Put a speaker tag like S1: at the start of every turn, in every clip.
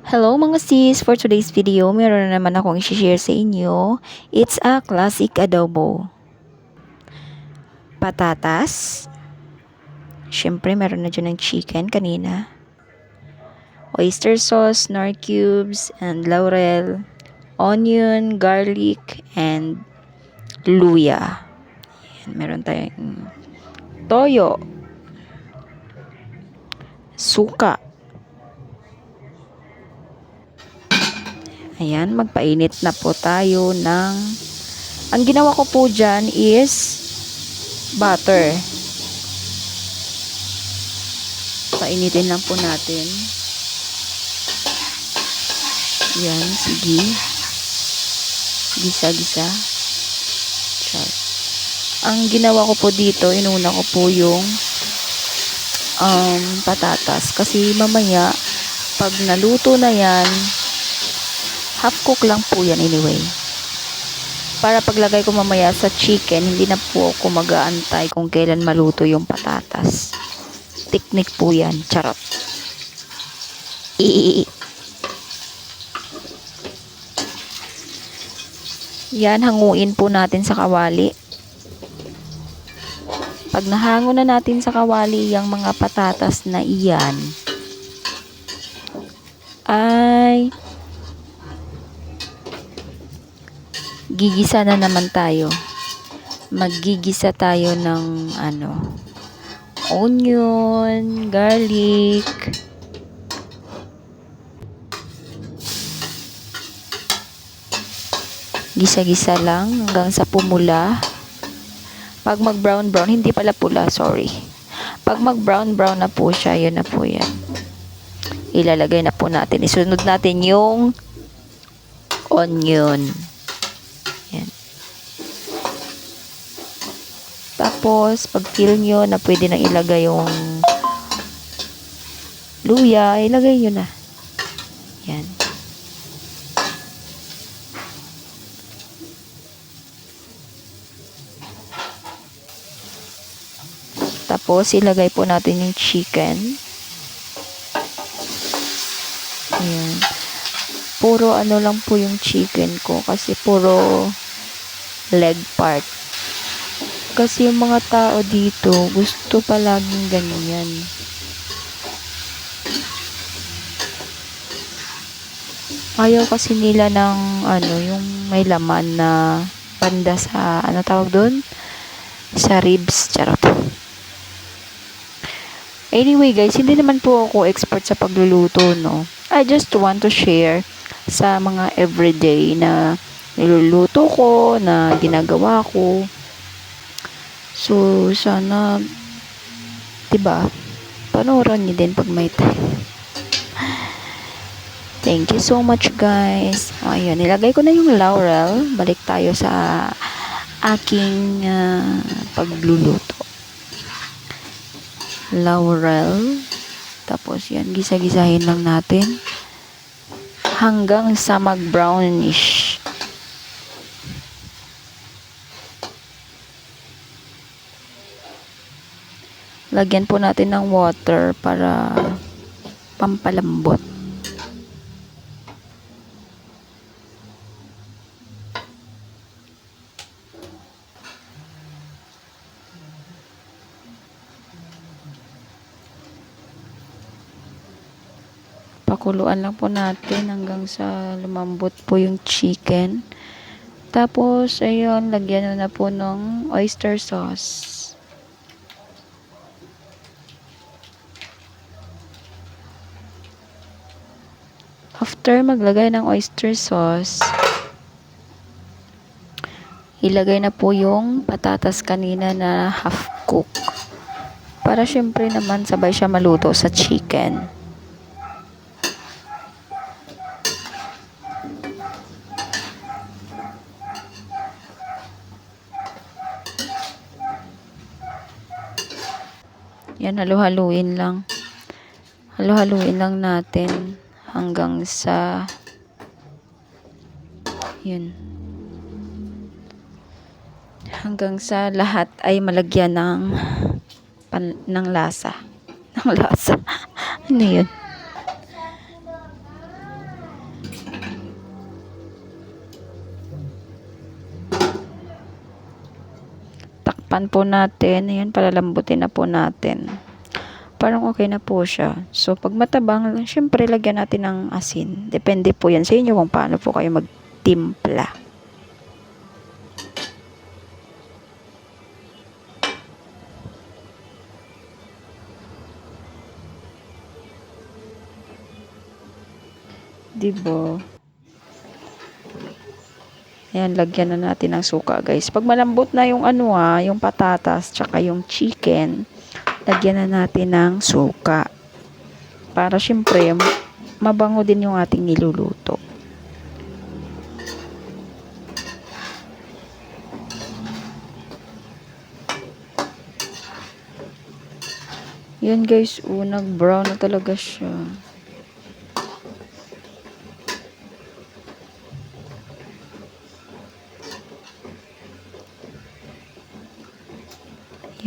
S1: Hello mga sis! For today's video, meron na naman akong i-share sa inyo. It's a classic adobo. Patatas. Siyempre, meron na dyan ng chicken kanina. Oyster sauce, nor cubes, and laurel. Onion, garlic, and luya. Yan, meron tayong toyo. Suka. Ayan, magpainit na po tayo ng... Ang ginawa ko po dyan is butter. Painitin lang po natin. Yan, sige. Gisa-gisa. Char. Ang ginawa ko po dito, inuna ko po yung patatas. Kasi mamaya, pag naluto na yan, half cook lang po yan anyway. Para paglagay ko mamaya sa chicken, hindi na po ako mag-aantay kung kailan maluto yung patatas. Technique po yan. Charot. Yan, hanguin po natin sa kawali. Pag nahango na natin sa kawali yung mga patatas na iyan, ay gigisa na naman tayo. Maggigisa tayo ng onion, garlic, gisa-gisa lang hanggang sa pumula. Pag mag-brown-brown, hindi pala pula, sorry. Pag mag-brown-brown na po siya, yun na po yan. Ilalagay na po natin. Isunod natin yung onion. Yan. Tapos, pag feel nyo na pwede nang ilagay yung luya, ilagay nyo na. Yan. Tapos, ilagay po natin yung chicken. Ayan. Puro lang po yung chicken ko kasi puro leg part. Kasi yung mga tao dito, gusto palaging ganyan. Ayaw kasi nila ng yung may laman na banda sa, tawag doon? Sa ribs, charot. Anyway guys, hindi naman po ako expert sa pagluluto, no? I just want to share sa mga everyday na niluluto ko, na ginagawa ko. So, sana, diba, panoorin niyo din pag may time. Thank you so much guys. Ayan, nilagay ko na yung laurel. Balik tayo sa aking pagluluto. Laurel. Tapos yan, gisa-gisahin lang natin hanggang sa mag-brownish. Lagyan po natin ng water para pampalambot. Pakuluan lang po natin hanggang sa lumambot po yung chicken. Tapos, ayun, lagyan na po ng oyster sauce. After maglagay ng oyster sauce, ilagay na po yung patatas kanina na half cook. Para syempre naman sabay siya maluto sa chicken. Yan, halu-haluin lang. Halu-haluin lang natin hanggang sa yun. Hanggang sa lahat ay malagyan ng lasa. Ng lasa. Ano yun? Tatakpan po natin. Ayan, palalambutin na po natin. Parang okay na po siya. So, pag matabang, syempre, lagyan natin ng asin. Depende po yan sa inyo kung paano po kayo magtimpla. Diba? Ayan, lagyan na natin ng suka, guys. Pag malambot na yung yung patatas, tsaka yung chicken, lagyan na natin ng suka. Para syempre, mabango din yung ating niluluto. Yan, guys, nag-brown na talaga siya.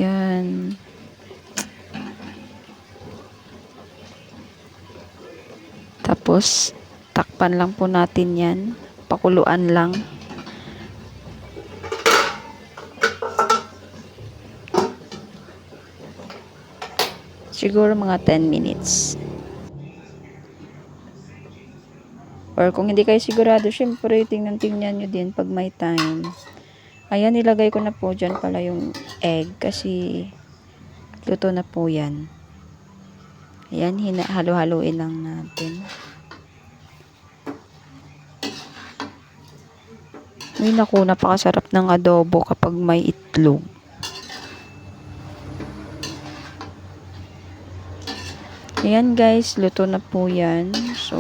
S1: Yan. Tapos, takpan lang po natin yan. Pakuluan lang. Siguro mga 10 minutes. Or kung hindi kayo sigurado, syempre, tingnan nyo din pag may time. Ayan, nilagay ko na po dyan pala yung egg kasi luto na po yan. Ayan, halo-haloin lang natin. Uy, naku, napakasarap ng adobo kapag may itlog. Ayan, guys, luto na po yan. So,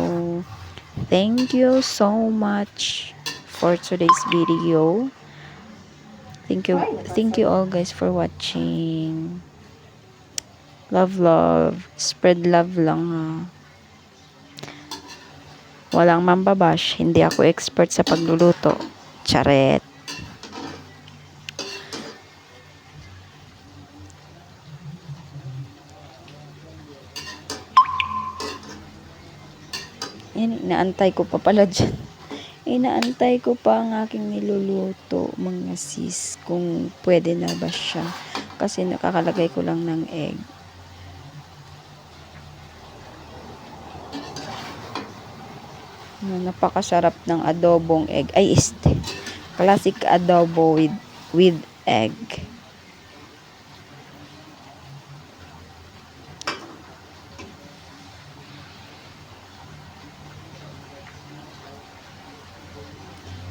S1: thank you so much for today's video. Thank you all, guys, for watching. Love. Spread love lang, ha. Walang mambabash. Hindi ako expert sa pagluluto. Charet. Yan, inaantay ko pa pala dyan. Inaantay ko pa ang aking niluluto, mga sis, kung pwede na ba siya. Kasi nakakalagay ko lang ng egg. Napakasarap ng adobong egg. Classic adobo with egg.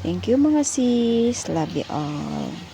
S1: Thank you, mga sis. Love you all.